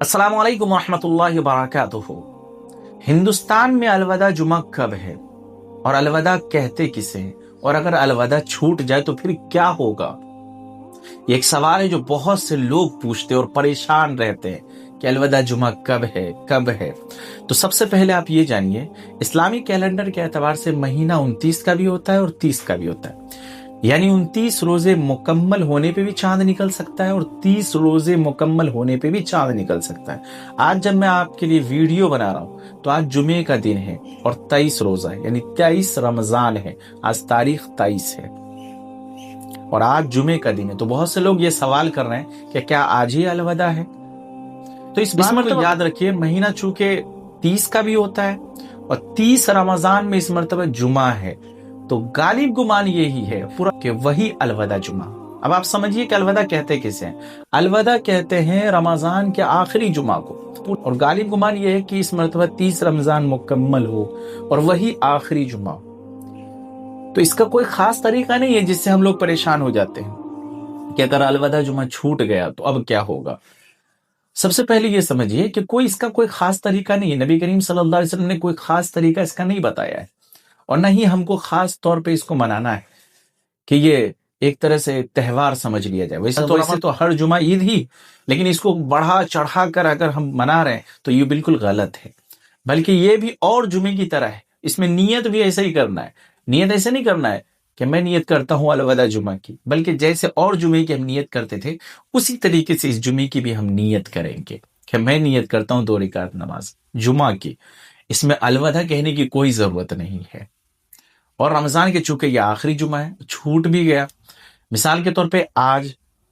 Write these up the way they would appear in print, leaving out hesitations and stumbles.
السلام علیکم ورحمۃ اللہ وبرکاتہ۔ ہندوستان میں الوداع جمعہ کب ہے اور الوداع کہتے کسے ہیں، اور اگر الوداع چھوٹ جائے تو پھر کیا ہوگا؟ یہ ایک سوال ہے جو بہت سے لوگ پوچھتے اور پریشان رہتے ہیں کہ الوداع جمعہ کب ہے۔ تو سب سے پہلے آپ یہ جانیے، اسلامی کیلنڈر کے اعتبار سے مہینہ 29 کا بھی ہوتا ہے اور 30 کا بھی ہوتا ہے، یعنی 29 روزے مکمل ہونے پہ بھی چاند نکل سکتا ہے اور 30 روزے مکمل ہونے پہ بھی چاند نکل سکتا ہے۔ آج جب میں آپ کے لیے ویڈیو بنا رہا ہوں تو آج جمعے کا دن ہے اور 23 روزہ ہے، یعنی 23 رمضان ہے۔ آج تاریخ 23 ہے اور آج جمعے کا دن ہے۔ تو بہت سے لوگ یہ سوال کر رہے ہیں کہ کیا آج ہی الوداع ہے؟ تو اس بات کو یاد رکھیے، مہینہ چونکہ 30 کا بھی ہوتا ہے اور 30 رمضان میں اس مرتبہ جمعہ ہے، تو غالب گمان یہی ہے پورا کہ وہی الوداع جمعہ۔ اب آپ سمجھیے کہ الوداع کہتے کسے ہیں؟ الوداع کہتے ہیں رمضان کے آخری جمعہ کو، اور غالب گمان یہ ہے کہ اس مرتبہ 30 رمضان مکمل ہو اور وہی آخری جمعہ۔ تو اس کا کوئی خاص طریقہ نہیں ہے جس سے ہم لوگ پریشان ہو جاتے ہیں کہ اگر الوداع جمعہ چھوٹ گیا تو اب کیا ہوگا۔ سب سے پہلے یہ سمجھیے کہ اس کا کوئی خاص طریقہ نہیں ہے۔ نبی کریم صلی اللہ علیہ وسلم نے کوئی خاص طریقہ اس کا نہیں بتایا ہے، اور نہ ہی ہم کو خاص طور پہ اس کو منانا ہے کہ یہ ایک طرح سے تہوار سمجھ لیا جائے۔ ویسے تو ہر جمعہ عید ہی، لیکن اس کو بڑھا چڑھا کر اگر ہم منا رہے ہیں تو یہ بالکل غلط ہے۔ بلکہ یہ بھی اور جمعے کی طرح ہے، اس میں نیت بھی ایسا ہی کرنا ہے۔ نیت ایسے نہیں کرنا ہے کہ میں نیت کرتا ہوں الوداع جمعہ کی، بلکہ جیسے اور جمعے کی ہم نیت کرتے تھے اسی طریقے سے اس جمعے کی بھی ہم نیت کریں گے کہ میں نیت کرتا ہوں 2 رکعت نماز جمعہ کی۔ اس میں الوداع کہنے کی کوئی ضرورت نہیں ہے۔ اور رمضان کے چونکہ یہ آخری جمعہ ہے، چھوٹ بھی گیا، مثال کے طور پہ آج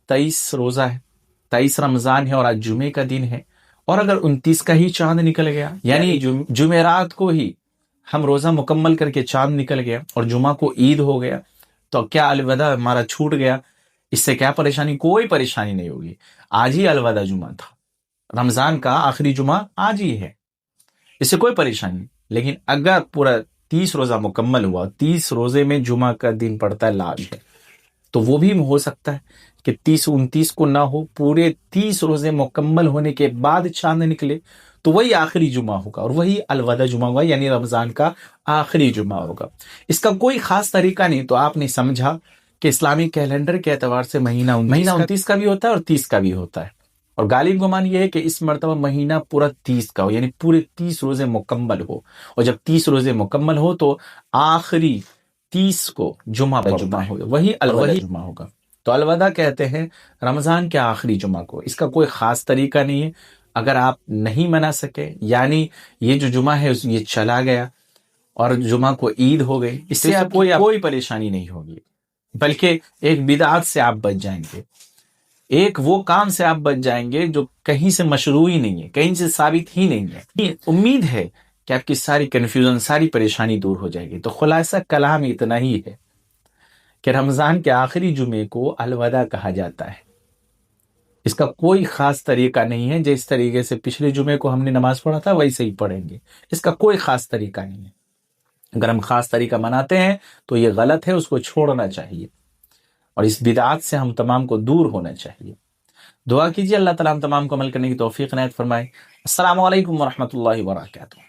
23 روزہ ہے، 23 رمضان ہے اور آج جمعے کا دن ہے، اور اگر 29 کا ہی چاند نکل گیا، یعنی جمعرات کو ہی ہم روزہ مکمل کر کے چاند نکل گیا اور جمعہ کو عید ہو گیا، تو کیا الوداع ہمارا چھوٹ گیا؟ اس سے کیا پریشانی؟ کوئی پریشانی نہیں ہوگی۔ آج ہی الوداع جمعہ تھا، رمضان کا آخری جمعہ آج ہی ہے، اس سے کوئی پریشانی نہیں۔ لیکن اگر پورا 30 روزہ مکمل ہوا، 30 روزے میں جمعہ کا دن پڑتا ہے لاج ہے، تو وہ بھی ہو سکتا ہے کہ 30-29 کو نہ ہو، پورے 30 روزے مکمل ہونے کے بعد چاند نکلے، تو وہی آخری جمعہ ہوگا اور وہی الوداع جمعہ ہوگا، یعنی رمضان کا آخری جمعہ ہوگا۔ اس کا کوئی خاص طریقہ نہیں۔ تو آپ نے سمجھا کہ اسلامی کیلنڈر کے اعتبار سے مہینہ 29 کا بھی ہوتا ہے اور 30 کا بھی ہوتا ہے، اور غالب گمان یہ ہے کہ اس مرتبہ مہینہ پورا 30 کا ہو، یعنی پورے 30 روزے مکمل ہو، اور جب 30 روزے مکمل ہو تو آخری 30 کو جمعہ ہوگا، وہی الوداع جمعہ ہوگا۔ تو الوداع کہتے ہیں رمضان کے آخری جمعہ کو۔ اس کا کوئی خاص طریقہ نہیں ہے۔ اگر آپ نہیں منا سکے، یعنی یہ جو جمعہ ہے یہ چلا گیا اور جمعہ کو عید ہو گئی، اس سے آپ کوئی پریشانی نہیں ہوگی، بلکہ ایک بدعت سے آپ بچ جائیں گے، ایک وہ کام سے آپ بچ جائیں گے جو کہیں سے مشروع ہی نہیں ہے، کہیں سے ثابت ہی نہیں ہے۔ امید ہے کہ آپ کی ساری کنفیوژن، ساری پریشانی دور ہو جائے گی۔ تو خلاصہ کلام اتنا ہی ہے کہ رمضان کے آخری جمعے کو الوداع کہا جاتا ہے۔ اس کا کوئی خاص طریقہ نہیں ہے، جس طریقے سے پچھلے جمعے کو ہم نے نماز پڑھا تھا ویسے ہی پڑھیں گے۔ اس کا کوئی خاص طریقہ نہیں ہے۔ اگر ہم خاص طریقہ مناتے ہیں تو یہ غلط ہے، اس کو چھوڑنا چاہیے، اور اس بدعات سے ہم تمام کو دور ہونا چاہیے۔ دعا کیجیے اللہ تعالیٰ ہم تمام کو عمل کرنے کی توفیق عنایت فرمائے۔ السلام علیکم ورحمۃ اللہ وبرکاتہ۔